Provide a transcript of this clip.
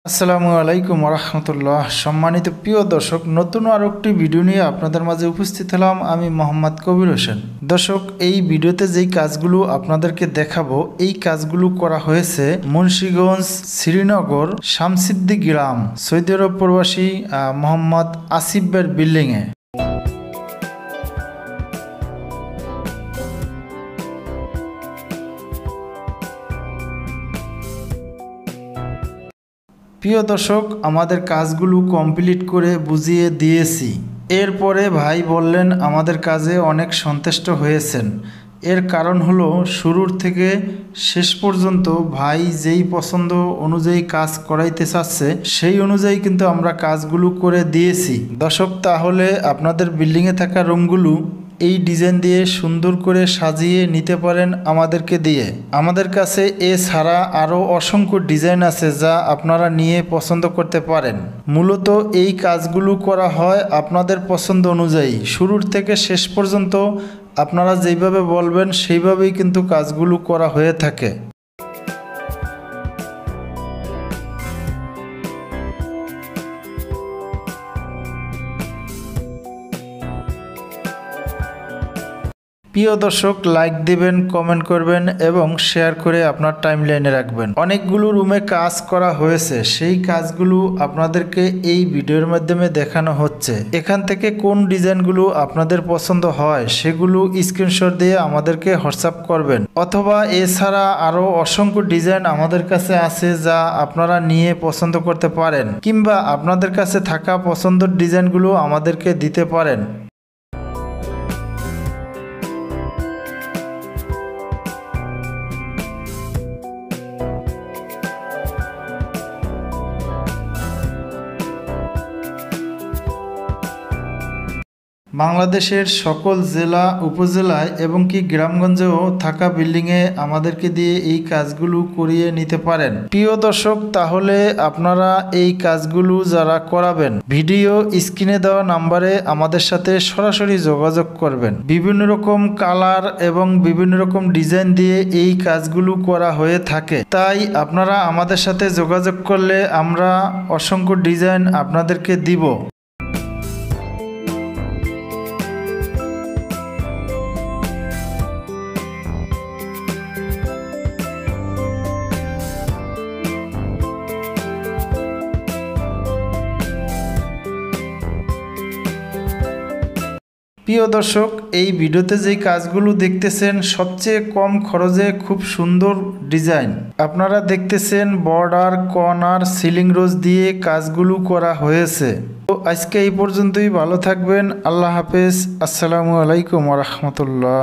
আসসালামু আলাইকুম রাহমাতুল্লাহ। সম্মানিত প্রিয় দর্শক, নতুন আরও একটি ভিডিও নিয়ে আপনাদের মাঝে উপস্থিত হলাম। আমি মোহাম্মদ কবির হোসেন। দর্শক, এই ভিডিওতে যেই কাজগুলো আপনাদেরকে দেখাবো, এই কাজগুলো করা হয়েছে মুন্সিগঞ্জ শ্রীনগর শামসিদ্দি গ্রাম সৌদি আরব প্রবাসী মোহাম্মদ আসিফের বিল্ডিংয়ে। প্রিয় দর্শক, আমাদের কাজগুলো কমপ্লিট করে বুঝিয়ে দিয়েছি। এরপরে ভাই বললেন আমাদের কাজে অনেক সন্তুষ্ট হয়েছেন। এর কারণ হলো শুরুর থেকে শেষ পর্যন্ত ভাই যেই পছন্দ অনুযায়ী কাজ করাইতে চাচ্ছে সেই অনুযায়ী কিন্তু আমরা কাজগুলো করে দিয়েছি। দর্শক, তাহলে আপনাদের বিল্ডিংয়ে থাকা রুমগুলো এই ডিজাইন দিয়ে সুন্দর করে সাজিয়ে নিতে পারেন আমাদেরকে দিয়ে। আমাদের কাছে এছাড়া আরও অসংখ্য ডিজাইন আছে যা আপনারা নিয়ে পছন্দ করতে পারেন। মূলত এই কাজগুলো করা হয় আপনাদের পছন্দ অনুযায়ী। শুরুর থেকে শেষ পর্যন্ত আপনারা যেইভাবে বলবেন সেইভাবেই কিন্তু কাজগুলো করা হয়ে থাকে। প্রিয় দর্শক, লাইক দিবেন, কমেন্ট করবেন এবং শেয়ার করে আপনার টাইমলাইনে রাখবেন। অনেকগুলো রুমে কাজ করা হয়েছে, সেই কাজগুলো আপনাদেরকে এই ভিডিওর মাধ্যমে দেখানো হচ্ছে। এখান থেকে কোন ডিজাইনগুলো আপনাদের পছন্দ হয় সেগুলো স্ক্রিনশট দিয়ে আমাদেরকে হোয়াটসঅ্যাপ করবেন, অথবা এছাড়া আরও অসংখ্য ডিজাইন আমাদের কাছে আছে যা আপনারা নিয়ে পছন্দ করতে পারেন, কিংবা আপনাদের কাছে থাকা পছন্দের ডিজাইনগুলো আমাদেরকে দিতে পারেন। বাংলাদেশের সকল জেলা উপজেলায় এবং কি গ্রামগঞ্জেও থাকা বিল্ডিংয়ে আমাদেরকে দিয়ে এই কাজগুলো করিয়ে নিতে পারেন। প্রিয় দর্শক, তাহলে আপনারা এই কাজগুলো যারা করাবেন ভিডিও স্ক্রিনে দেওয়া নাম্বারে আমাদের সাথে সরাসরি যোগাযোগ করবেন। বিভিন্ন রকম কালার এবং বিভিন্ন রকম ডিজাইন দিয়ে এই কাজগুলো করা হয়ে থাকে, তাই আপনারা আমাদের সাথে যোগাযোগ করলে আমরা অসংখ্য ডিজাইন আপনাদেরকে দিব। প্রিয় দর্শক, এই ভিডিওতে যেই কাজগুলো দেখতেছেন সবচেয়ে কম খরচে খুব সুন্দর ডিজাইন। আপনারা দেখতেছেন বর্ডার, কর্নার, সিলিং রোজ দিয়ে কাজগুলো করা হয়েছে। তো আজকে এই পর্যন্তই। ভালো থাকবেন। আল্লাহ হাফেজ। আসসালামু আলাইকুম ওয়া রাহমাতুল্লাহ।